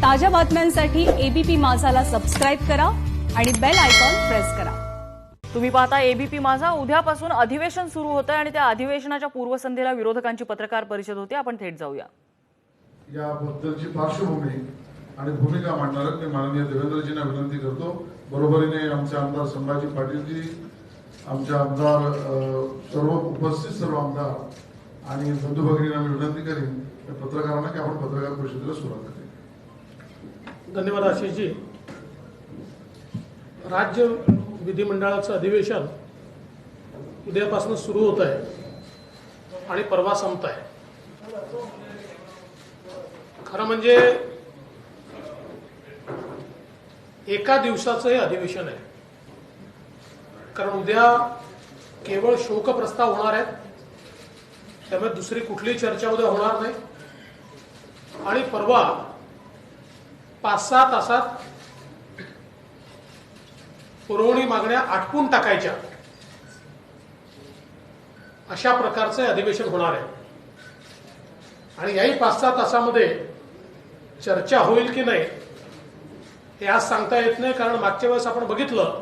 ताज्या बातम्यांसाठी ABP माझाला subscribe करा आणि बेल आयकॉन प्रेस करा। तुम्ही पाहता एबीपी माझा। उद्यापासून अधिवेशन सुरू होतं आणि त्या अधिवेशनाच्या पूर्वसंध्येला विरोधकांची पत्रकार परिषद होती। आपण थेट जाऊया। याबद्दलची पार्श्वभूमी आणि भूमिका मांडणारे मी माननीय देवेंद्रजींना विनंती करतो। बरोबरीने आमचे आमदार संभाजी पाटीलजी, आमचे आमदार सर्व उपस्थित सर्व आमदार आणि बंधू भगिनींना मी विनंती करीन पत्रकारांना की आपण पत्रकार परिषदेला सुरुवात करूया। धन्यवाद आशिषजी। राज्य विधिमंडळाचं अधिवेशन उद्यापासून सुरू होत आहे आणि परवा संपत आहे। खरं म्हणजे एका दिवसाचं हे अधिवेशन आहे, कारण उद्या केवळ शोक प्रस्ताव होणार आहेत, त्यामुळे दुसरी कुठली चर्चा उद्या होणार नाही आणि परवा 5-6 तासात पुरवणी मागण्या आटपून टाकायच्या अशा प्रकारचे अधिवेशन होणार आहे। आणि याही 5-6 तासामध्ये चर्चा होईल की नाही हे आज सांगता येत नाही, कारण मागच्या वेळेस आपण बघितलं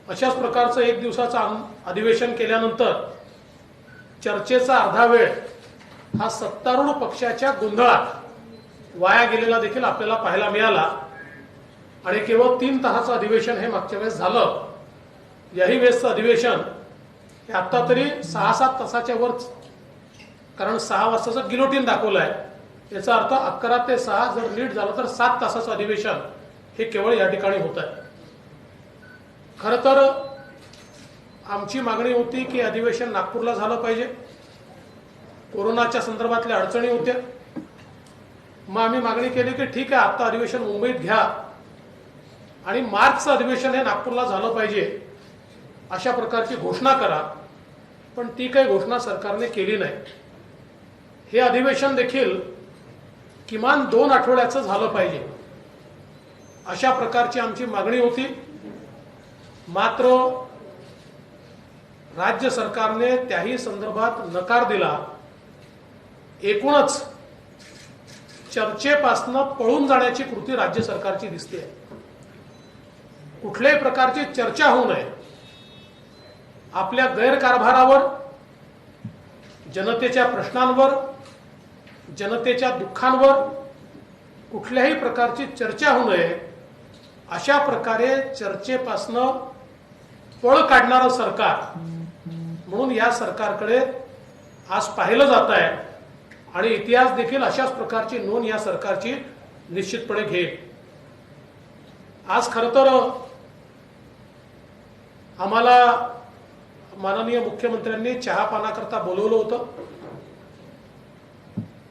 अशाच प्रकारचं एक दिवसाचं अधिवेशन केल्यानंतर चर्चेचा अर्धा वेळ हा सत्तारूढ पक्षाच्या गोंधळात वाया गेलेला देखील आपल्याला पाहायला मिळाला आणि केवळ 3 तासाचं अधिवेशन हे मागच्या वेळेस झालं। याही वेळेसचं अधिवेशन हे आता तरी 6-7 तासाच्या वर, कारण 6 वाजताचं गिलोटीन दाखवलं आहे, याचा अर्थ 11 ते 6 जर नीट झालं तर 7 तासाचं अधिवेशन हे केवळ या ठिकाणी होत आहे। खरं तर आमची मागणी होती की अधिवेशन नागपूरला झालं पाहिजे। कोरोनाच्या संदर्भातल्या अडचणी होत्या, मग आम्ही मागणी केली की ठीक आहे, आता अधिवेशन मुंबईत घ्या आणि मार्चचं अधिवेशन हे नागपूरला झालं पाहिजे अशा प्रकारची घोषणा करा, पण ती काही घोषणा सरकारने केली नाही। हे अधिवेशन देखील किमान 2 आठवड्याचं झालं पाहिजे अशा प्रकारची आमची मागणी होती। मात्र राज्य सरकारने त्याही संदर्भात नकार दिला। एकूणच चर्चेपासून पळून जाण्याची कृती राज्य सरकारची दिसते। कुठल्याही प्रकारची चर्चा होऊ नये, आपल्या गैरकारभारावर, जनतेच्या प्रश्नांवर, जनतेच्या दुःखांवर कुठल्याही प्रकारची चर्चा होऊ नये अशा प्रकारे चर्चेपासून पळ काढणारं सरकार म्हणून या सरकारकडे आज पाहिलं जात आहे आणि इतिहास देखील अशाच प्रकारची नोंद या सरकारची निश्चितपणे घेईल। आज खरं तर आम्हाला माननीय मुख्यमंत्र्यांनी चहापानाकरता बोलवलं होतं,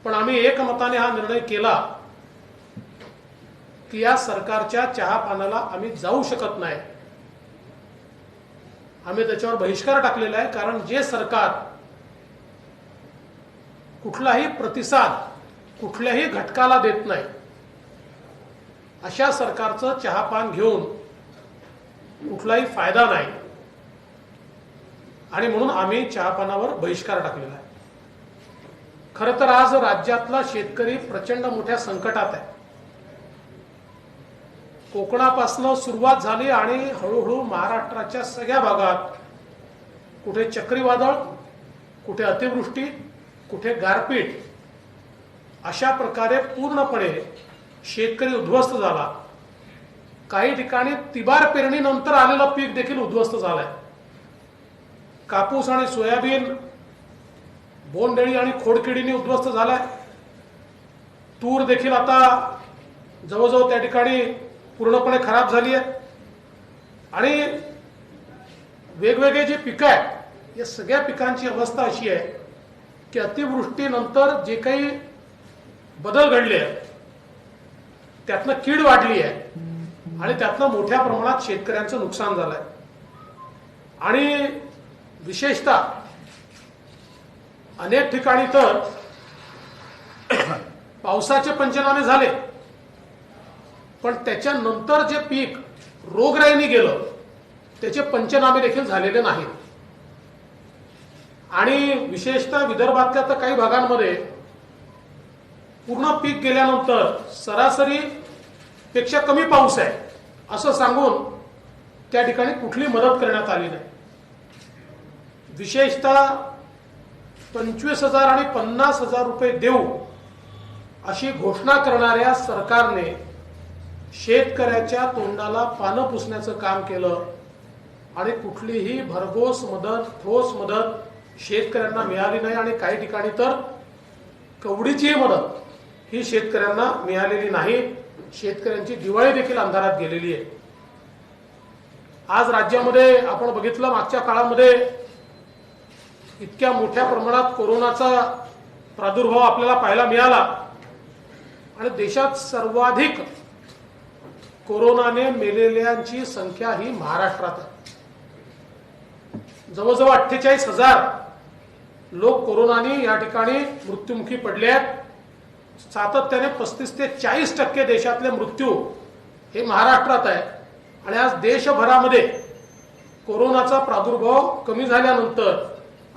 पण आम्ही एकमताने हा निर्णय केला की या सरकारच्या चहापानाला आम्ही जाऊ शकत नाही। आम्ही त्याच्यावर बहिष्कार टाकलेला आहे, कारण जे सरकार कुठलाही प्रतिसाद कुठल्याही घटकाला देत नाही अशा सरकारचं चहापान घेऊन कुठलाही फायदा नाही आणि म्हणून आम्ही चहापानावर बहिष्कार टाकलेला आहे। खरं तर आज राज्यातला शेतकरी प्रचंड मोठ्या संकटात आहे। कोकणापासून सुरुवात झाली आणि हळूहळू महाराष्ट्राच्या सगळ्या भागात कुठे चक्रीवादळ, कुठे अतिवृष्टी, कुठे गारपीट अशा प्रकारे पूर्णपणे शेतकरी उद्ध्वस्त झाला। काही ठिकाणी तिबार पेरणीनंतर आलेलं पीक देखील उद्ध्वस्त झालंय। कापूस आणि सोयाबीन बोंडअळी आणि खोडकिडीने उद्ध्वस्त झालाय। तूर देखील आता जवळजवळ त्या ठिकाणी पूर्णपणे खराब झाली आहे आणि वेगवेगळे जे पिकं आहेत या सगळ्या पिकांची अवस्था अशी आहे की अतिवृष्टीनंतर जे काही बदल घडले आहेत त्यातनं कीड वाढली आहे आणि त्यातनं मोठ्या प्रमाणात शेतकऱ्यांचं नुकसान झालंय। आणि विशेषतः अनेक ठिकाणी तर पावसाचे पंचनामे झाले, पण त्याच्यानंतर जे पीक रोगराईने गेलं त्याचे पंचनामे देखील झालेले नाहीत। आणि विशेषतः विदर्भातल्या तर काही भागांमध्ये पूर्ण पीक गेल्यानंतर सरासरी पेक्षा कमी पाऊस आहे असं सांगून त्या ठिकाणी कुठली मदत करण्यात आली नाही. विशेषतः 25,000 आणि 50,000 रुपये देऊ अशी घोषणा करणाऱ्या सरकारने शेतकऱ्याच्या तोंडाला पानं पुसण्याचं काम केलं आणि कुठलीही भरघोस मदत, ठोस मदत शेतकऱ्यांना मिळाली नाही आणि काही ठिकाणी तर कवडीची मदत ही शेतकऱ्यांना मिळालेली नाही. शेतकऱ्यांची दिवाळी देखील अंधारात गेलेली आहे. आज राज्यामध्ये आपण बघितलं, मागच्या काळामध्ये इतक्या मोठ्या प्रमाणात कोरोनाचा प्रादुर्भाव आपल्याला पाहायला मिळाला आणि देशात सर्वाधिक कोरोनाने मेलेल्यांची संख्या ही महाराष्ट्रात आहे. जवळजवळ 48,000 लोक कोरोनाने या ठिकाणी मृत्युमुखी पडले आहेत. सातत्याने 35 ते 40% देशातले मृत्यू हे महाराष्ट्रात आहे. आणि आज देशभरामध्ये कोरोनाचा प्रादुर्भाव कमी झाल्यानंतर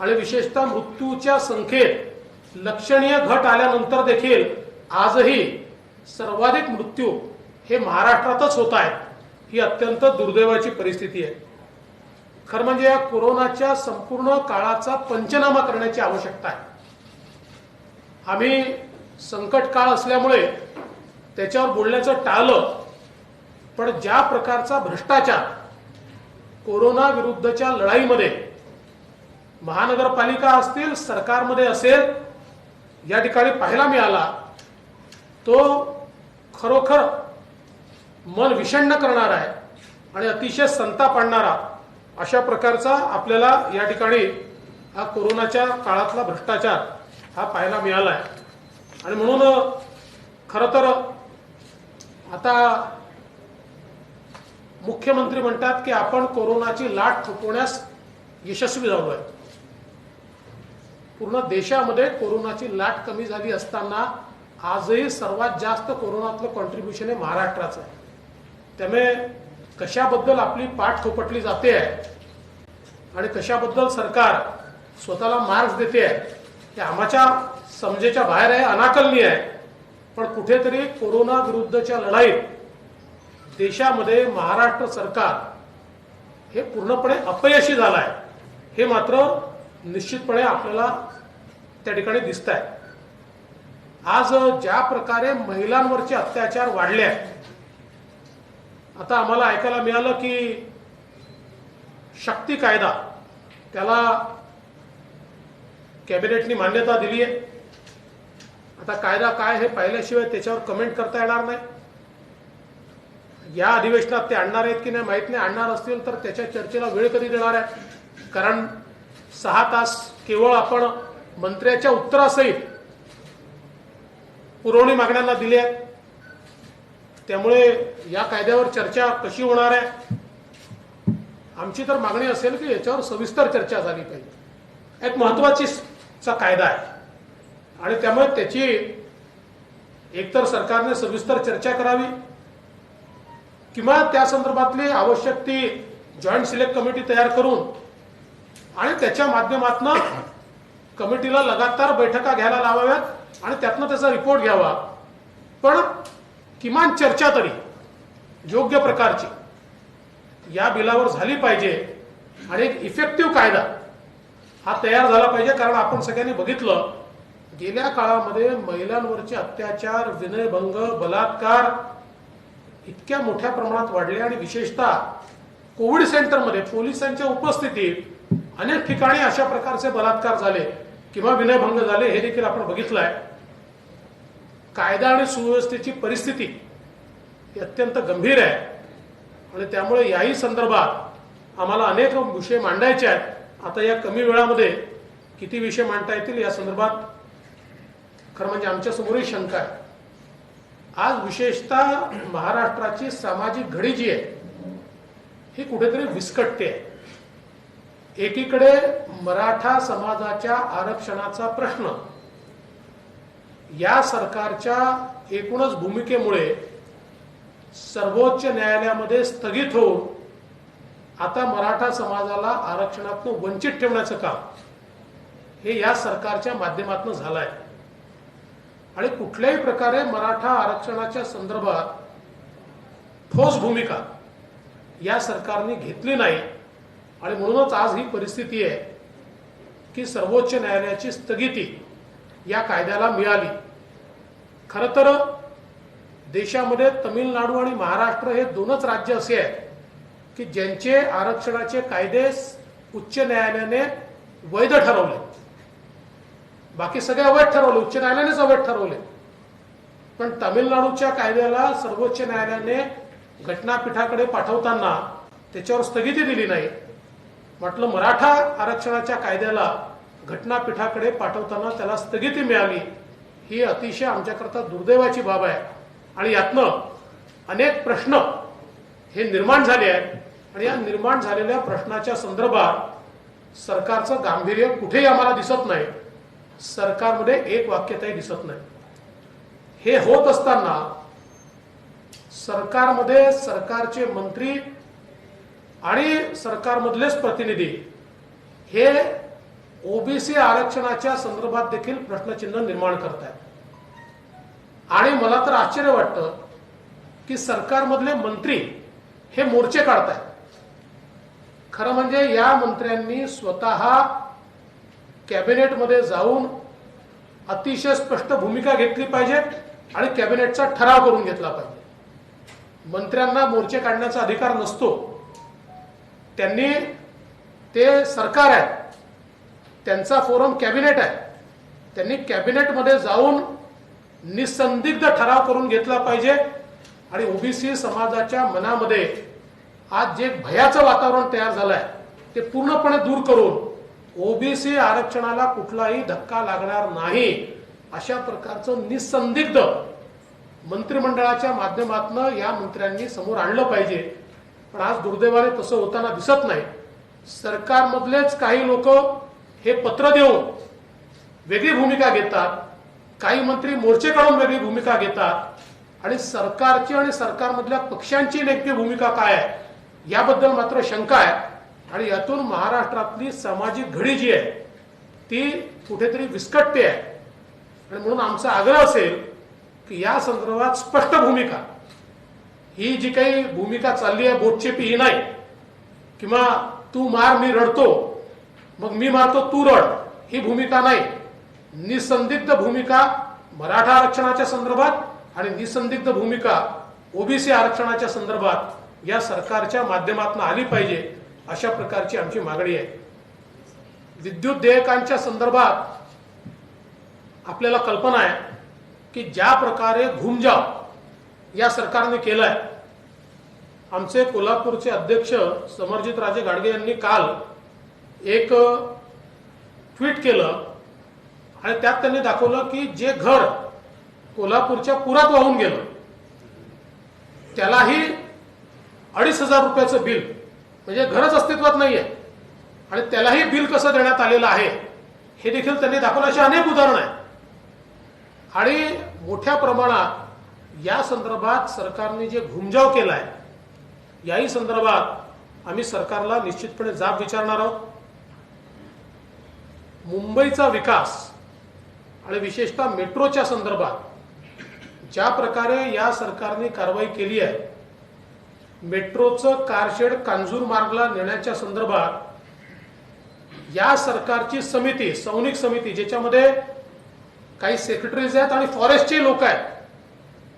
आणि विशेषतः मृत्यूच्या संख्येत लक्षणीय घट आल्यानंतर देखील आजही सर्वाधिक मृत्यू हे महाराष्ट्रातच होत आहेत. ही अत्यंत दुर्दैवाची परिस्थिती आहे. खरं म्हणजे या कोरोनाच्या संपूर्ण काळाचा पंचनामा करण्याची आवश्यकता आहे. आम्ही संकट काळ असल्यामुळे त्याच्यावर बोलण्याचं टाळलं, पण ज्या प्रकारचा भ्रष्टाचार कोरोना विरुद्धच्या लढाईमध्ये महानगरपालिका असतील, सरकारमध्ये असेल, या ठिकाणी पाहायला मिळाला, तो खरोखर मन विषण्ण करणारा आहे आणि अतिशय संताप आणणारा अशा प्रकारचा आपल्याला या ठिकाणी हा कोरोनाच्या काळातला भ्रष्टाचार हा पाहायला मिळाला आहे. आणि म्हणून खरं तर आता मुख्यमंत्री म्हणतात की आपण कोरोनाची लाट थोपवण्यास यशस्वी झालो आहे. पूर्ण देशामध्ये कोरोनाची लाट कमी झाली असताना आजही सर्वात जास्त कोरोनातलं कॉन्ट्रीब्युशन हे महाराष्ट्राचं आहे. त्यामुळे कशाबद्दल आपली पाठ थोपटली जाते आहे आणि कशाबद्दल सरकार स्वतःला मार्क्स देते आहे हे आम्हाच्या समजेच्या बाहेर आहे, अनाकलनीय आहे. पण कुठेतरी कोरोना विरुद्धच्या लढाईत देशामध्ये महाराष्ट्र सरकार हे पूर्णपणे अपयशी झालं आहे, हे मात्र निश्चितपणे आपल्याला त्या ठिकाणी दिसत आहे. आज ज्या प्रकारे महिलांवरचे अत्याचार वाढले आहेत, आता आम्हाला ऐकायला मिळालं की शक्ती कायदा त्याला कॅबिनेटनी मान्यता दिली आहे. आता कायदा काय हे पाहिल्याशिवाय त्याच्यावर कमेंट करता येणार नाही. या अधिवेशनात ते आणणार आहेत की नाही माहित नाही. आणणार असतील तर त्याच्या चर्चेला वेळ कधी देणार आहे? कारण 6 तास केवळ आपण मंत्र्याच्या उत्तरासहित पुरवणी मागण्यांना दिली आहेत. त्यामुळे या कायद्यावर चर्चा कशी होणार आहे? आमची तर मागणी असेल की याच्यावर सविस्तर चर्चा झाली पाहिजे. एक महत्वाचा कायदा आहे आणि त्यामुळे त्याची एकतर सरकारने सविस्तर चर्चा करावी किंवा त्या संदर्भातली आवश्यक ती जॉईंट सिलेक्ट कमिटी तयार करून आणि त्याच्या माध्यमातून कमिटीला लगातार बैठका घ्यायला लावाव्यात आणि त्यातनं त्याचा रिपोर्ट घ्यावा. पण किमान चर्चा तरी योग्य प्रकारची या बिलावर झाली पाहिजे आणि एक इफेक्टिव्ह कायदा हा तयार झाला पाहिजे. कारण आपण सगळ्यांनी बघितलं गेल्या काळामध्ये महिलांवरचे अत्याचार, विनयभंग, बलात्कार इतक्या मोठ्या प्रमाणात वाढले आणि विशेषतः कोविड सेंटरमध्ये पोलिसांच्या उपस्थितीत अनेक ठिकाणी अशा प्रकारचे बलात्कार झाले किंवा विनयभंग झाले हे देखील आपण बघितलं आहे. कायदा आणि सुव्यवस्थेची परिस्थिती ही अत्यंत गंभीर आहे आणि त्यामुळे याही संदर्भात आम्हाला अनेक विषय मांडायचे आहेत. आता या कमी वेळामध्ये किती विषय मांडता येतील या संदर्भात खरं म्हणजे आमच्या समोरही शंका आहे. आज विशेषतः महाराष्ट्राची सामाजिक घडी जी आहे ही कुठेतरी विस्कटते आहे. एकीकडे मराठा समाजाच्या आरक्षणाचा प्रश्न या सरकारच्या एकूणच भूमिकेमुळे सर्वोच्च न्यायालयामध्ये स्थगित होऊन आता मराठा समाजाला आरक्षणातून वंचित ठेवण्याचं काम हे या सरकारच्या माध्यमातून झालं आहे. आणि कुठल्याही प्रकारे मराठा आरक्षणाच्या संदर्भात ठोस भूमिका या सरकारने घेतली नाही आणि म्हणूनच आज ही परिस्थिती आहे की सर्वोच्च न्यायालयाची स्थगिती या कायद्याला मिळाली. खरं तर देशामध्ये तमिळनाडू आणि महाराष्ट्र हे दोनच राज्य असे आहेत की ज्यांचे आरक्षणाचे कायदे उच्च न्यायालयाने वैध ठरवले. बाकी सगळे अवैध ठरवले, उच्च न्यायालयानेच अवैध ठरवले. पण तमिळनाडूच्या कायद्याला सर्वोच्च न्यायालयाने घटनापीठाकडे पाठवताना त्याच्यावर स्थगिती दिली नाही. म्हटलं मराठा आरक्षणाच्या कायद्याला घटनापीठाकडे पाठवताना त्याला स्थगिती मिळाली. ही अतिशय आमच्याकरता दुर्दैवाची बाब आहे आणि यातनं अनेक प्रश्न हे निर्माण झाले आहेत आणि या निर्माण झालेल्या प्रश्नाच्या संदर्भात सरकारचं गांभीर्य कुठेही आम्हाला दिसत नाही. सरकारमध्ये एक वाक्यताही दिसत नाही. हे होत असताना सरकारमध्ये सरकारचे मंत्री आणि सरकारमधलेच प्रतिनिधी हे ओबीसी आरक्षणाच्या संदर्भात देखील प्रश्नचिन्ह निर्माण करतात. आणि मला तर आश्चर्य वाटतं की सरकारमधले मंत्री हे मोर्चे काढतायत. खरं म्हणजे या मंत्र्यांनी स्वतः कॅबिनेटमध्ये जाऊन अतिशय स्पष्ट भूमिका घेतली पाहिजे आणि कॅबिनेटचा ठराव करून घेतला पाहिजे. मंत्र्यांना मोर्चे काढण्याचा अधिकार नसतो. त्यांनी ते सरकार आहे, त्यांचा फोरम कॅबिनेट आहे. त्यांनी कॅबिनेटमध्ये जाऊन निसंदिग्ध ठराव करून घेतला पाहिजे आणि ओबीसी समाजाच्या मनामध्ये आज जे भयाचं वातावरण तयार झालंय ते पूर्णपणे दूर करून ओबीसी आरक्षणाला कुठलाही धक्का लागणार नाही अशा प्रकारचं निसंदिग्ध मंत्रिमंडळाच्या माध्यमातून या मंत्र्यांनी समोर आणलं पाहिजे. पण आज दुर्दैवाने तसं होताना दिसत नाही. सरकारमधलेच काही लोक हे पत्र देऊन वेगळी भूमिका घेतात, काही मंत्री मोर्चे काढून वेगळी भूमिका घेतात आणि सरकारची आणि सरकारमधल्या पक्षांची नेमकी भूमिका काय आहे याबद्दल मात्र शंका आहे. आणि यातून महाराष्ट्रातली सामाजिक घडी जी आहे ती कुठेतरी विस्कटते आहे. आणि म्हणून आमचा आग्रह असेल की या संदर्भात स्पष्ट भूमिका, ही जी काही भूमिका चालली आहे बोटचेपी ही नाही किंवा तू मार मी रडतो मग मी मारतो तू रड, ही भूमिका नाही. निसंदिग्ध भूमिका मराठा आरक्षणाच्या संदर्भात आणि निसंदिग्ध भूमिका ओबीसी आरक्षणाच्या संदर्भात या सरकारच्या माध्यमातून आली पाहिजे अशा प्रकारची आमची मागणी आहे. विद्युत देयकांच्या संदर्भात आपल्याला कल्पना आहे की ज्या प्रकारे घुमजाव या सरकारने केलाय, आमचे कोल्हापूरचे अध्यक्ष समरजितराजे गाडगे यांनी काल एक ट्विट केलं आणि त्यात त्यांनी दाखवलं की जे घर कोल्हापूरच्या पुरात वाहून गेलं त्यालाही 2,500 रुपयाचं बिल, म्हणजे घरच अस्तित्वात नाहीये आणि त्यालाही बिल कसं देण्यात आलेलं आहे हे देखील त्यांनी दाखवलं. अशी अनेक उदाहरणं आहेत आणि मोठ्या प्रमाणात या संदर्भात सरकारने जे घुमजाव केलाय याही संदर्भात आम्ही सरकारला निश्चितपणे जाब विचारणार आहोत. मुंबईचा विकास आणि विशेषतः मेट्रोच्या संदर्भात ज्या प्रकारे या सरकारने कारवाई केली आहे, मेट्रोचं कारशेड कांजूरमार्गला नेण्याच्या संदर्भात या सरकारची समिती, सौनिक समिती ज्याच्यामध्ये काही सेक्रेटरीज आहेत आणि फॉरेस्टचे लोक आहेत,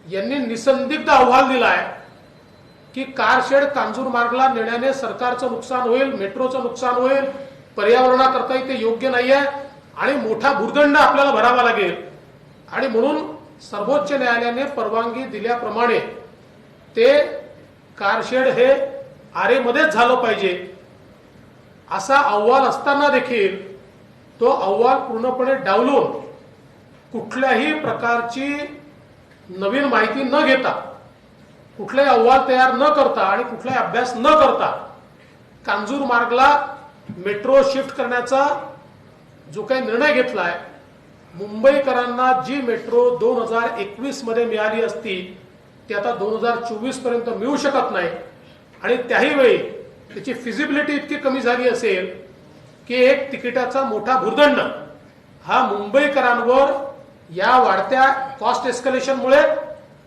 यांनी निसंदिग्ध अहवाल दिलाय की कारशेड कांजूरमार्गला नेण्याने सरकारचं नुकसान होईल, मेट्रोचं नुकसान होईल, पर्यावरणाकरता ते योग्य नाहीये आणि मोठा भूर्दंड आपल्याला भरावा लागेल. आणि म्हणून सर्वोच्च न्यायालयाने परवानगी दिल्याप्रमाणे ते कारशेड हे आरेमध्येच झालं पाहिजे असा अहवाल असताना देखील तो अहवाल पूर्णपणे डावलून कुठल्याही प्रकारची नवीन माहिती न घेता, कुठलाही अहवाल तयार न करता आणि कुठलाही अभ्यास न करता कांजूरमार्गला मेट्रो शिफ्ट करण्याचा जो काही निर्णय घेतलाय, मुंबईकरांना जी मेट्रो 2021 मध्ये मिळाली असती ती आता 2024 पर्यंत मिळू शकत नाही आणि त्याही वेळी त्याची फिजिबिलिटी इतकी कमी झाली असेल की एक तिकिटाचा मोठा भुर्दंड हा मुंबईकरांवर या वाढत्या कॉस्ट एस्कलेशनमुळे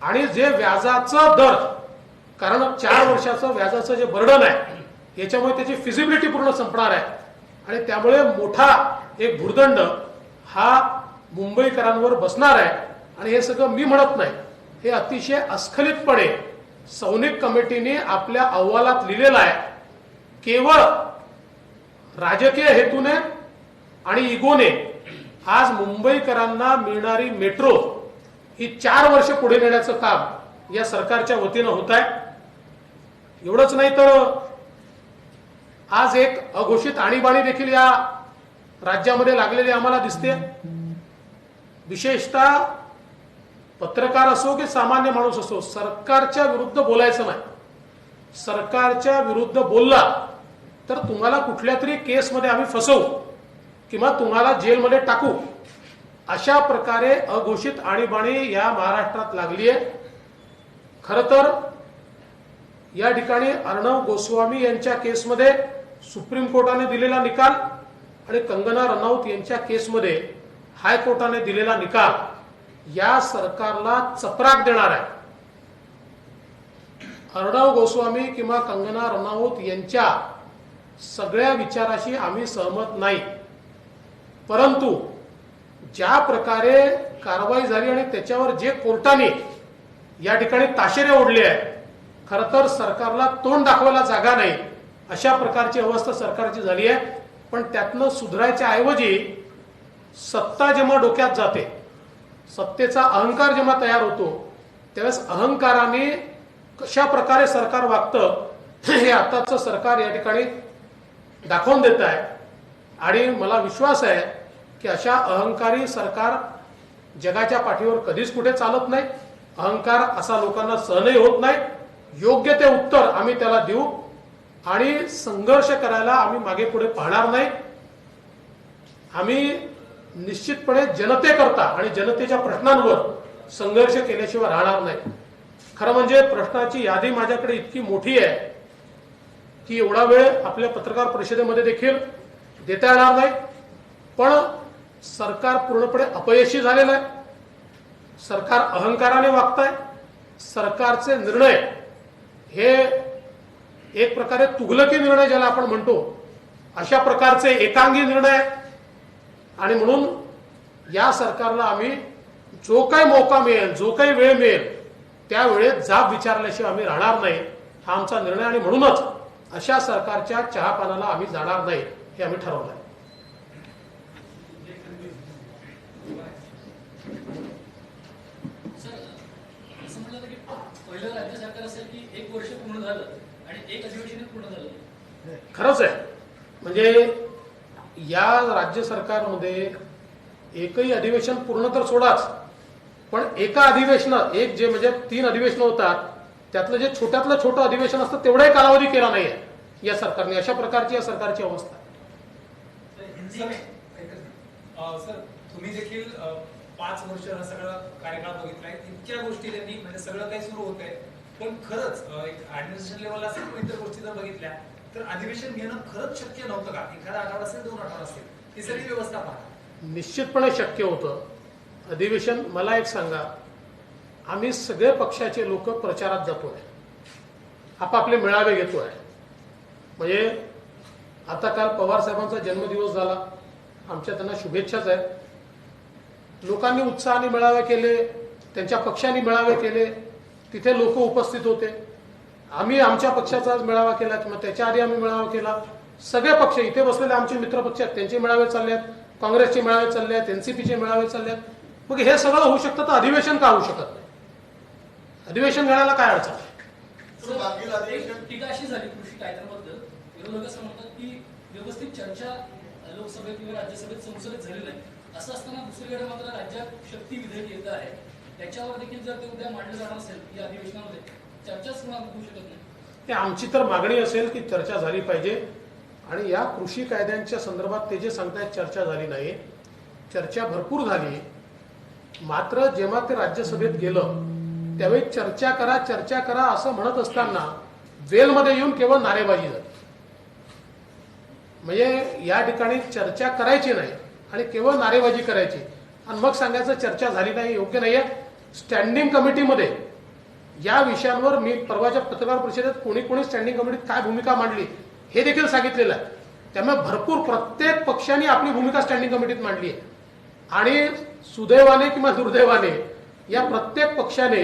आणि जे व्याजाचं दर, कारण 4 वर्षाचं व्याजाचं जे बर्डन आहे याच्यामुळे त्याची फिजिबिलिटी पूर्ण संपणार आहे आणि त्यामुळे मोठा एक भुर्दंड हा मुंबईकरांवर बसणार आहे. आणि हे सगळं मी म्हणत नाही, हे अतिशय अस्खलितपणे सौनिक कमिटीने आपल्या अहवालात लिहिलेलं आहे. केवळ राजकीय हेतूने आणि इगोने आज मुंबईकरांना मिळणारी मेट्रो ही 4 वर्ष पुढे नेण्याचं काम या सरकारच्या वतीनं होत आहे. एवढंच नाही तर आज एक अघोषित आणीबाणी देखील या राज्यामध्ये लागलेली आम्हाला दिसते. विशेषतः पत्रकार असो की सामान्य माणूस असो, सरकारच्या विरुद्ध बोलायचं नाही. सरकारच्या विरुद्ध बोलला तर तुम्हाला कुठल्या तरी केसमध्ये आम्ही फसवू किंवा तुम्हाला जेलमध्ये टाकू, अशा प्रकारे अघोषित आणीबाणी या महाराष्ट्रात लागली आहे. खरं तर या ठिकाणी अर्णव गोस्वामी यांच्या केसमध्ये सुप्रीम कोर्टाने दिलेला निकाल आणि कंगना रनौत यांच्या केसमध्ये हायकोर्टाने दिलेला निकाल या सरकारला चपराक देणार आहे. अर्णव गोस्वामी किंवा कंगना रनौत यांच्या सगळ्या विचाराशी आम्ही सहमत नाही, परंतु ज्या प्रकारे कारवाई झाली आणि त्याच्यावर जे कोर्टाने या ठिकाणी ताशेरे ओढले आहे, खरं तर सरकारला तोंड दाखवायला जागा नाही अशा प्रकारची अवस्था सरकारची झाली आहे. पण त्यातनं सुधारायच्या ऐवजी सत्ता जेव्हा डोक्यात जाते, सत्तेचा अहंकार जेव्हा तयार होतो, त्यावेळेस अहंकाराने कशा प्रकारे सरकार वागतं हे आताचं सरकार या ठिकाणी दाखवून देत आहे. आणि मला विश्वास आहे की अशा अहंकारी सरकार जगाच्या पाठीवर कधीच कुठे चालत नाही. अहंकार असा लोकांना सहनही होत नाही. योग्य ते उत्तर आम्ही त्याला देऊ आणि संघर्ष करायला आम्ही मागे पुढे पाहणार नाही. आम्ही निश्चितपणे जनतेकरता आणि जनतेच्या प्रश्नांवर संघर्ष केल्याशिवाय राहणार नाही. खरं म्हणजे प्रश्नाची यादी माझ्याकडे इतकी मोठी आहे की एवढा वेळ आपल्या पत्रकार परिषदेमध्ये देखील देता येणार नाही. पण सरकार पूर्णपणे अपयशी झालेलं आहे. सरकार अहंकाराने वागत आहे. सरकारचे निर्णय हे एक प्रकारे तुघलकी निर्णय ज्याला आपण म्हणतो अशा प्रकारचे एकांगी निर्णय. आणि म्हणून या सरकारला आम्ही जो काही मौका मिळेल, जो काही वेळ मिळेल त्या वेळेत जाब विचारल्याशिवाय आम्ही राहणार नाही, हा आमचा निर्णय. आणि म्हणूनच अशा सरकारच्या चहापानाला आम्ही जाणार नाही हे आम्ही ठरवलं आहे. असं म्हटलं की पहिलं राज्य सरकार असेल की 1 वर्ष पूर्ण झालं आणि 1 अधिवेशन पूर्ण झालं. खरंच आहे. म्हणजे या राज्य सरकारमध्ये एकही अधिवेशन पूर्ण तर सोडाच, पण एका अधिवेशनात एक जे म्हणजे 3 अधिवेशन होतात त्यातलं जे छोट्यातलं छोटं अधिवेशन असतं तेवढाही कालावधी केला नाहीये या सरकारने. अशा प्रकारची या सरकारची अवस्था. सर तुम्ही देखील 5 वर्ष हा सगळा कार्यकाळ बघितलाय. इतक्या गोष्टी त्यांनी म्हणजे सगळं काही सुरू होत आहे, पण खरंच एक ऍडमिनिस्ट्रेशन लेवलला असेल किंवा इतर गोष्टी जर बघितल्या तर अधिवेशन घेणं खरंच शक्य नव्हतं का? एखादा आठवडा असेल, 2 आठवडा असेल, ही सगळी व्यवस्था पाहा. निश्चितपणे शक्य होतं अधिवेशन. मला एक सांगा, आम्ही सगळे पक्षाचे लोक प्रचारात जातोय, आपापले मेळावे घेतोय. म्हणजे आता काल पवार साहेबांचा जन्मदिवस झाला, आमच्या त्यांना शुभेच्छाच आहेत. लोकांनी उत्साहाने मेळावे केले, त्यांच्या पक्षांनी मेळावे केले, तिथे लोक उपस्थित होते. आम्ही आमच्या पक्षाचा आज मेळावा केला किंवा त्याच्या आधी आम्ही मेळावा केला. सगळे पक्ष इथे बसलेले आमचे मित्र पक्ष आहेत त्यांचे मेळावे चालले आहेत, काँग्रेसचे मेळावे चालले आहेत, एनसीपीचे मेळावे चालले आहेत. मग हे सगळं होऊ शकतं तर अधिवेशन का होऊ शकत नाही? अधिवेशन घेण्याला काय अडचण आहे? टीका अशी झाली कृषी कायद्याबद्दल, विरोधक असं म्हणतात की व्यवस्थित चर्चा लोकसभेत किंवा राज्यसभेत संसदेत झाली नाही. असं असताना दुसरीकडे मात्र राज्यात शक्ती विधेयक येत आहे, त्याच्यावर देखील जर ते उद्या मांडलं जाणार असेल या अधिवेशनामध्ये चर्चाच होऊ शकत नाही. हे आमची तर मागणी असेल की चर्चा झाली पाहिजे. आणि या कृषी कायद्यांच्या संदर्भात ते जे सांगतायत चर्चा झाली नाही, चर्चा भरपूर झाली. मात्र जेव्हा ते राज्यसभेत गेलं त्यावेळी चर्चा करा असं म्हणत असताना वेलमध्ये येऊन केवळ नारेबाजी झाली. म्हणजे या ठिकाणी चर्चा करायची नाही आणि केवळ नारेबाजी करायची. आणि मग सांगायचं चर्चा झाली नाही, योग्य नाहीये. स्टँडिंग कमिटीमध्ये या विषयांवर मी परवाच्या पत्रकार परिषदेत कोणी कोणी स्टँडिंग कमिटीत काय भूमिका मांडली हे देखील सांगितलेलं आहे. त्यामुळे भरपूर प्रत्येक पक्षाने आपली भूमिका स्टँडिंग कमिटीत मांडली आहे आणि सुदैवाने किंवा दुर्दैवाने या प्रत्येक पक्षाने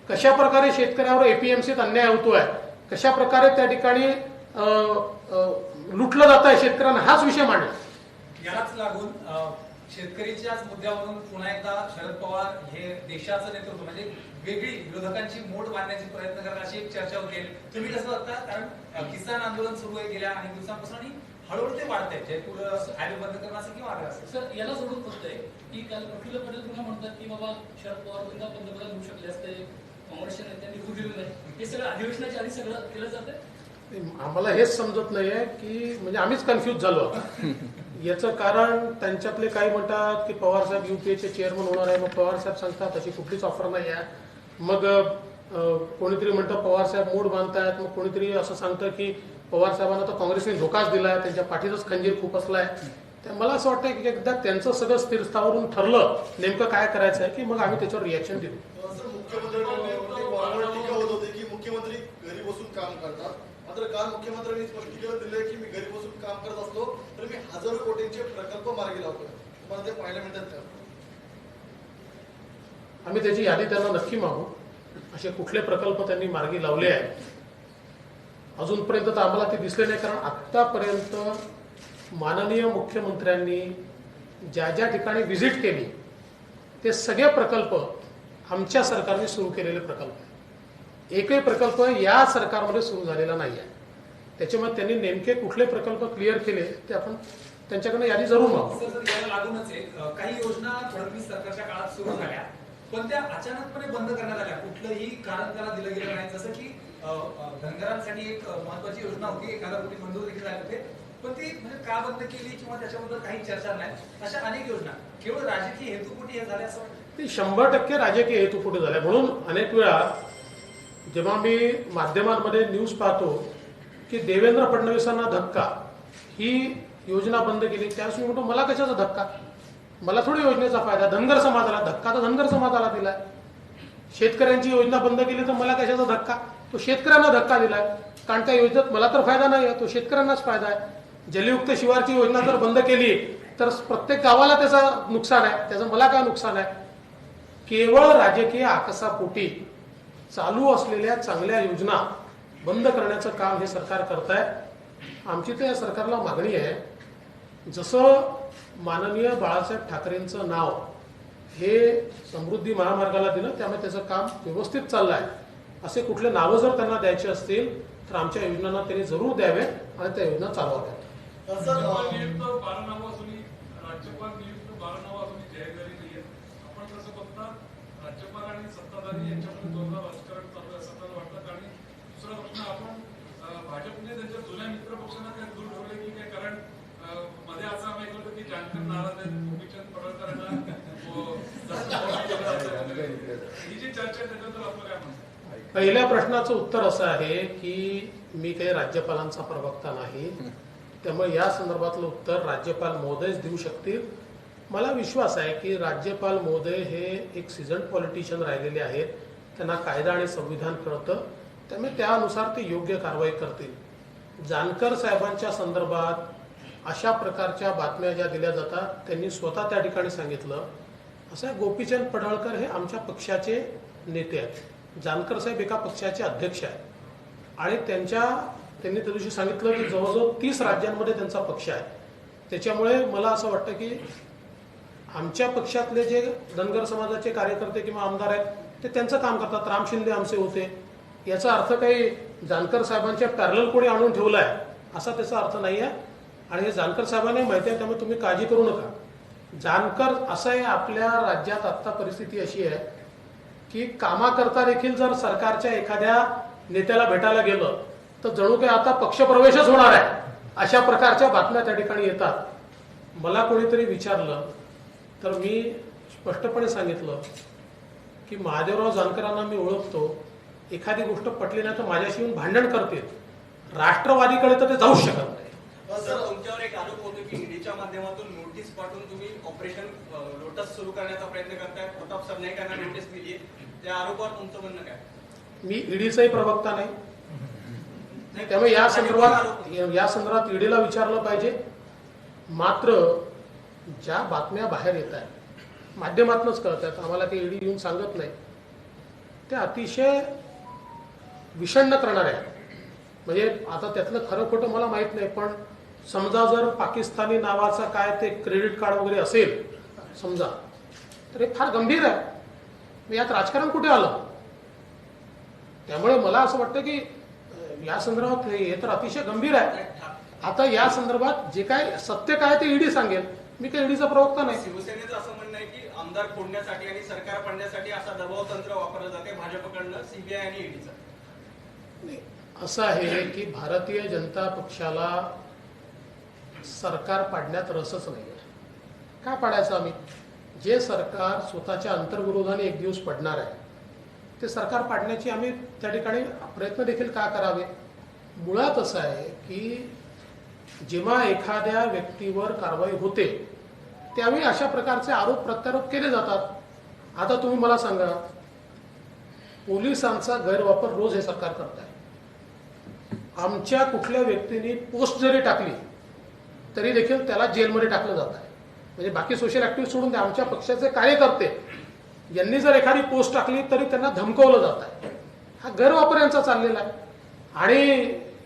कशा प्रकारे शेतकऱ्यावर एपीएमसीत अन्याय होतोय, कशा प्रकारे त्या ठिकाणी लुटलं जात आहे शेतकऱ्यांना, हाच विषय मांडला. यालाच लागून शेतकरीच्याच मुद्द्यावरून पुन्हा एकदा शरद पवार हे देशाचं नेतृत्व म्हणजे वेगळी विरोधकांची मोड बांधण्याचे प्रयत्न करतात अशी एक चर्चा होते. तुम्ही कसं बघता? कारण किसान आंदोलन सुरू आहे गेल्या अनेक दिवसांपासून आणि हळूहळू ते वाढत आहे. जयपूर हायवे बंद करणं असं किंवा आग्रह असेल. सर, याला जोडून बघतोय की काल प्रफुल्ल पटेल पुन्हा म्हणतात की बाबा शरद पवार पुन्हा पंतप्रधान होऊ शकले असते, काँग्रेसच्या नेत्यांनी होऊ दिलं नाही. हे सगळं अधिवेशनाच्या आधी सगळं केलं जातंय. आम्हाला हेच समजत नाहीये की म्हणजे आम्हीच कन्फ्यूज झालो आता. याचं कारण त्यांच्यातले काही म्हणतात की पवार साहेब युपीएचे चेअरमन होणार आहे, मग पवार साहेब सांगतात तशी कुठलीच ऑफर नाही आहे. मग कोणीतरी म्हणतं पवार साहेब मूड बांधतायत, मग कोणीतरी असं सांगतं की पवार साहेबांना तर काँग्रेसने धोकाच दिलाय, त्यांच्या पाठीतच खंजीर खूप असलाय. तर मला असं वाटतं की एकदा त्यांचं सगळं स्थिरस्थावरून ठरलं नेमकं काय करायचं आहे की मग आम्ही त्याच्यावर रिॲक्शन देऊ. मुख्यमंत्र्यांनी वारंवार टीका होत होते की मुख्यमंत्री घरी बसून काम करतात. मात्र काल मुख्यमंत्र्यांनी स्पष्टीकरण दिले की मी घरी बसून काम करत असतो तर मी हजारो कोटींचे प्रकल्प मार्गी लावतो. तुम्हाला ते पाहायला मिळतात का? आम्ही त्याची यादी त्यांना नक्की मागू. असे कुठले प्रकल्प त्यांनी मार्गी लावले आहेत अजूनपर्यंत तर आम्हाला ते दिसले नाही. कारण आत्तापर्यंत माननीय मुख्यमंत्र्यांनी ज्या ज्या ठिकाणी व्हिजिट केली ते सगळे प्रकल्प आमच्या सरकारने सुरू केलेले प्रकल्प आहेत. एकही प्रकल्प या सरकारमध्ये सुरू झालेला नाही आहे. त्याच्यामुळे त्यांनी नेमके कुठले प्रकल्प क्लिअर केले ते आपण त्यांच्याकडे यादी जरूर मागू. सर, याला लागूनच आहे काही योजना फडणवीस सरकारच्या काळात सुरू झाल्या पण त्या अचानकपणे बंद करण्यात आल्या. कुठलंही कारण त्याला दिलं गेलं नाही. जसं की धनगरांसाठी एक महत्वाची योजना होती, 1,000 कोटी मंजूर देखील झाले होते, पण ती म्हणजे का बंद केली किंवा त्याच्याबद्दल काही चर्चा नाही. अशा अनेक योजना केवळ राजकीय हेतूपोटी हे झाले असं वाटतं. ती 100% राजकीय हेतूपोटी झाल्या. म्हणून अनेक वेळा जेव्हा मी माध्यमांमध्ये न्यूज पाहतो की देवेंद्र फडणवीसांना धक्का, ही योजना बंद केली, त्यावेळेस मी म्हणतो मला कशाचा धक्का, मला थोडी योजनेचा फायदा. धनगर समाजाला धक्का तर धनगर समाजाला दिलाय. शेतकऱ्यांची योजना बंद केली तर मला कशाचा धक्का, तो शेतकऱ्यांना धक्का दिलाय. कारण त्या योजनेत मला तर फायदा नाही आहे, तो शेतकऱ्यांनाच फायदा आहे. जलयुक्त शिवारची योजना जर बंद केली तर प्रत्येक गावाला त्याचं नुकसान आहे, त्याचं मला काय नुकसान आहे. केवळ राजकीय आकसापोटी चालू असलेल्या चांगल्या योजना बंद करण्याचं काम हे सरकार करत आहे. आमची तर या सरकारला मागणी आहे, जसं माननीय बाळासाहेब ठाकरेंचं नाव हे समृद्धी महामार्गाला दिलं त्यामुळे त्याचं काम व्यवस्थित चाललं आहे. असे कुठले नावं जर त्यांना द्यायचे असतील तर आमच्या योजनांना त्यांनी जरूर द्यावे आणि त्या योजना चालवाव्यात. राज्यपाल नियुक्त 12 नावं असूनही राज्यपाल नियुक्त 12 नावं असूनही जाहीरदारी नाही आहे. आपण कसं बघता राज्यपाल आणि सत्ताधारी यांच्यामध्ये जोरदार राजकारण चालू आहे असं आपल्याला वाटतं. आणि दुसरा प्रश्न, आपण भाजपने त्यांच्या जुन्या मित्र पक्षांना काय दूर ठेवले की काय? कारण मध्ये असं आम्ही ऐकलं होतं की जानकर नाराज आहेत, गोपीचंद पडळकरांना ही जी चर्चा आहे त्याच्याबद्दल आपलं काय म्हणणं? पहिल्या प्रश्नाचं उत्तर असं आहे की मी काही राज्यपालांचा प्रवक्ता नाही, त्यामुळे या संदर्भातलं उत्तर राज्यपाल महोदयच देऊ शकतील. मला विश्वास आहे की राज्यपाल महोदय हे एक सिझन्ड पॉलिटिशियन राहिलेले आहेत, त्यांना कायदा आणि संविधान कळतं, त्यामुळे त्यानुसार ते योग्य कारवाई करतील. जानकर साहेबांच्या संदर्भात अशा प्रकारच्या बातम्या ज्या दिल्या जातात त्यांनी स्वतः त्या ठिकाणी सांगितलं असं गोपीचंद पडळकर हे आमच्या पक्षाचे नेते आहेत. जानकर साहेब एका पक्षाचे अध्यक्ष आहेत आणि त्यांनी त्या दिवशी सांगितलं की जवळजवळ 30 राज्यांमध्ये त्यांचा पक्ष आहे. त्याच्यामुळे मला असं वाटतं की आमच्या पक्षातले जे धनगर समाजाचे कार्यकर्ते किंवा आमदार आहेत ते त्यांचं काम करतात. राम शिंदे आमचे होते. याचा अर्थ काही जानकर साहेबांच्या पॅरलल कोणी आणून ठेवला आहे असा त्याचा अर्थ नाही आहे. आणि हे जानकर साहेबांनी माहिती आहे, त्यामुळे तुम्ही काळजी करू नका. जानकर असं आहे, आपल्या राज्यात आत्ता परिस्थिती अशी आहे की कामाकरता देखील जर सरकारच्या एखाद्या नेत्याला भेटायला गेलं तर जणू काही आता पक्षप्रवेशच होणार आहे अशा प्रकारच्या बातम्या त्या ठिकाणी येतात. मला कोणीतरी विचारलं तर मी स्पष्टपणे सांगितलं की महादेवराव जानकरांना मी ओळखतो, एखादी गोष्ट पटली नाही तर माझ्याशी येऊन भांडण करतील, राष्ट्रवादीकडे तर ते जाऊच शकत नाही. सर, तुमच्यावर एक आरोप होतो की ईडीच्या ईडीच्या माध्यमातून नोटीस पाठवून तुम्ही ऑपरेशन लोटस सुरू करण्याचा प्रयत्न करताय. प्रताप सरनाईकांना नोटीस दिली, त्या आरोपावर तुमचं म्हणणं काय? मी ईडीचाही प्रवक्ता नाही, त्यामुळे या संदर्भात ईडीला विचारलं पाहिजे. मात्र ज्या बातम्या बाहेर येत आहेत माध्यमातूनच कळत आहेत, आम्हाला ते ईडी येऊन सांगत नाही, ते अतिशय विषण्ण करणारे आहेत. म्हणजे आता त्यातलं खरं खोटं मला माहित नाही, पण समजा जर पाकिस्तानी नावाचा काय ते क्रेडिट कार्ड वगैरे असेल समजा, तर हे फार गंभीर आहे. मग यात राजकारण कुठे आलं? त्यामुळे मला असं वाटतं की या संदर्भात हे तर अतिशय गंभीर आहे. आता या संदर्भात जे काय सत्य काय ते ईडी सांगेल, मी काही ईडीचा प्रवक्ता नाही. शिवसेनेचं असं म्हणणं आहे की आमदार फोडण्यासाठी आणि सरकार पडण्यासाठी असा दबाव तंत्र वापरलं जाते भाजपकडनं सीबीआय आणि ईडीचं. असं आहे की भारतीय जनता पक्षाला सरकार पाडण्यात रसच नाही आहे. काय पाडायचं आम्ही? जे सरकार स्वतःच्या अंतर्विरोधाने एक दिवस पडणार आहे ते सरकार पाडण्याची आम्ही त्या ठिकाणी प्रयत्न देखील का करावे? मुळात असं आहे की जेव्हा एखाद्या व्यक्तीवर कारवाई होते त्यावेळी अशा प्रकारचे आरोप प्रत्यारोप केले जातात. आता तुम्ही मला सांगा, पोलिसांचा गैरवापर रोज हे सरकार करत आहे. आमच्या कुठल्या व्यक्तीने पोस्ट जरी टाकली तरी देखील त्याला जेलमध्ये टाकलं जात आहे. म्हणजे बाकी सोशल ऍक्टिव्हिस्ट सोडून द्या, आमच्या पक्षाचे कार्यकर्ते यांनी जर एखादी पोस्ट टाकली तरी त्यांना धमकवलं जात आहे. हा गैरवापर यांचा चाललेला आहे. आणि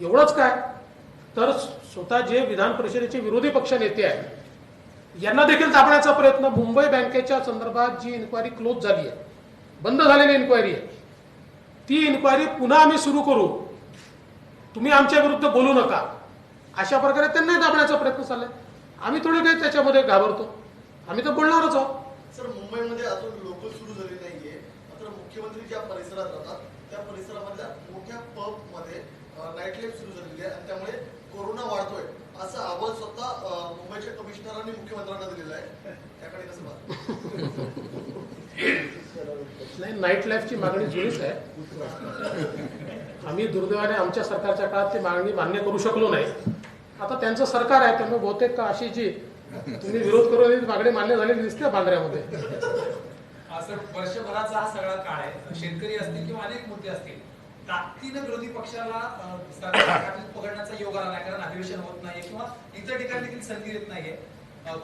एवढंच काय, तर स्वतः जे विधान परिषदेचे विरोधी पक्ष नेते आहेत यांना देखील दाबण्याचा प्रयत्न. मुंबई बँकेच्या संदर्भात जी इन्क्वायरी क्लोज झाली आहे, बंद झालेली इन्क्वायरी आहे, ती इन्क्वायरी पुन्हा आम्ही सुरू करू, तुम्ही आमच्या विरुद्ध बोलू नका, अशा प्रकारे त्यांना दाबण्याचा प्रयत्न चाललाय. आम्ही थोडे काही त्याच्यामध्ये घाबरतो, आम्ही तर बोलणारच आहोत. सर, मुंबईमध्ये अजून लोकल सुरू झाली नाहीये, मात्र मुख्यमंत्री ज्या परिसरात राहतात त्या परिसरामधल्या मोठ्या पब मध्ये नाईट लाईफ सुरू झालेली आहे आणि त्यामुळे कोरोना वाढतोय असा अहवाल स्वतः मुंबईच्या कमिशनरांनी मुख्यमंत्र्यांना दिलेला आहे. त्याकडे कसं पाहता? नाही, नाईट लाईफची मागणी जुनीच आहे. आम्ही दुर्दैवाने आमच्या सरकारच्या काळात ती मागणी मान्य करू शकलो नाही. आता त्यांचं सरकार आहे त्यामुळे बहुतेक अशी जी तुम्ही विरोध करून मागणी मान्य झालेली दिसते बांद्र्यामध्ये. असं वर्षभराचा हा सगळा काळ आहे. शेतकरी असतील किंवा अनेक मुद्दे असतील, ताकदीनं विरोधी पक्षाला सरकार पकडण्याचा योग आला नाही, कारण अधिवेशन होत नाही किंवा इतर ठिकाणी देखील संधी येत नाहीये.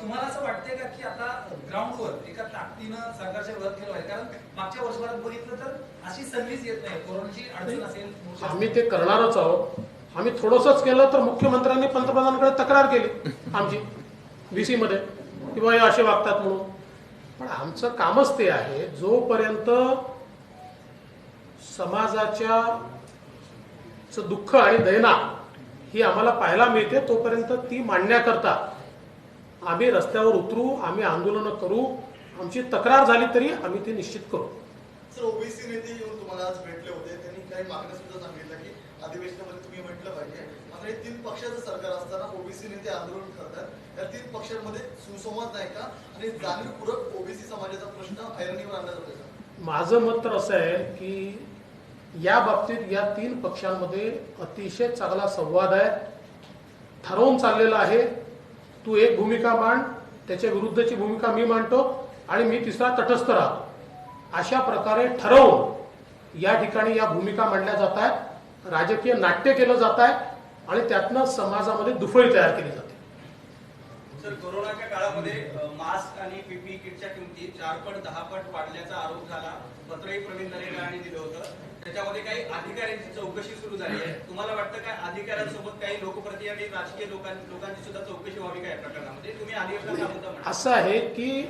तुम्हाला असं वाटतंय का की आता ग्राउंडवर एका ताकदीनं सरकारच्या विरोधात केलं पाहिजे? कारण मागच्या वर्षभरात बघितलं तर अशी संधीच येत नाही. कोरोनाची अडचण असेल, आम्ही ते करणारच आहोत. आम्ही थोडंसंच केलं तर मुख्यमंत्र्यांनी पंतप्रधानांकडे तक्रार केली आमची VC मध्ये की बाबा हे असे वागतात म्हणून. पण आमचं कामच ते आहे, जोपर्यंत समाजाच्या दुःख आणि दैना ही आम्हाला पाहायला मिळते तोपर्यंत ती मांडण्याकरता आम्ही रस्त्यावर उतरू, आम्ही आंदोलनं करू, आमची तक्रार झाली तरी आम्ही ती निश्चित करू. सर, ओबीसी नेते येऊन तुम्हाला आज भेटले होते, त्यांनी काही मागण्या सुद्धा सांगितल्या की अधिवेशनामध्ये तुम्ही म्हटलं पाहिजे. मात्र हे 3 पक्षाचं सरकार असताना ओबीसी नेते आंदोलन करतात. या 3 पक्षांमध्ये सुसंवाद नाही का आणि जाणीवपूर्वक ओबीसी समाजाचा प्रश्न ऐरणीवर आणला जातो का? माझं मत तर असं आहे की या बाबतीत या 3 पक्षांमध्ये अतिशय चांगला संवाद आहे, ठरवून चाललेला आहे. तू एक भूमिका मांड, त्याच्या विरुद्धची भूमिका मी मांडतो आणि मी तिसरा तटस्थ राहतो, अशा प्रकारे ठरवून या ठिकाणी या भूमिका मांडल्या जात आहेत. राजकीय नाट्य केलं जात आहे आणि त्यातनं समाजामध्ये दुफळी तयार केली जाते. सर, कोरोनाच्या काळामध्ये मास्क आणि पीपीई किटच्या किमती 4 पट 10 पट वाढल्याचा आरोप झाला. पत्रही प्रवीण दरेकर यांनी दिलं होतं. त्याच्यामध्ये काही अधिकाऱ्यांची चौकशी सुरू झाली आहे. तुम्हाला वाटतं काय अधिकाऱ्यांसोबत काही लोकप्रतिनिधी आणि राजकीय लोकांची सुद्धा चौकशी व्हावी काय प्रकरणामध्ये? तुम्ही अधिवेशनात असं आहे की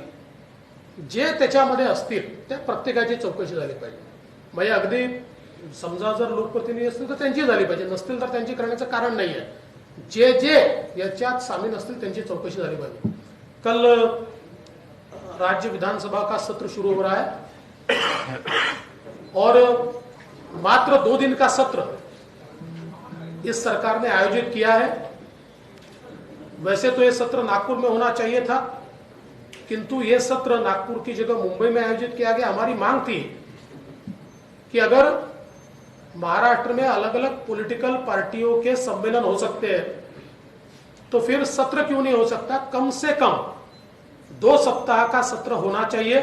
जे त्याच्यामध्ये असतील त्या प्रत्येकाची चौकशी झाली पाहिजे. म्हणजे अगदी समजा जर लोकप्रतिनिधी असतील तर त्यांची झाली पाहिजे, नसतील तर त्यांची करण्याचं कारण नाही आहे. जे जे याच्यात सामील असतील त्यांची चौकशी झाली पाहिजे. कल राज्य विधानसभा का सत्र शुरू हो रहा है और मात्र 2 दिन का सत्र इस सरकार ने आयोजित किया है. वैसे तो ये सत्र नागपुर में होना चाहिए था, किंतु ये सत्र नागपुर की जगह मुंबई में आयोजित किया गया. हमारी मांग थी कि अगर महाराष्ट्र में अलग अलग पॉलिटिकल पार्टियों के सम्मेलन हो सकते हैं तो फिर सत्र क्यों नहीं हो सकता? कम से कम 2 सप्ताह का सत्र होना चाहिए।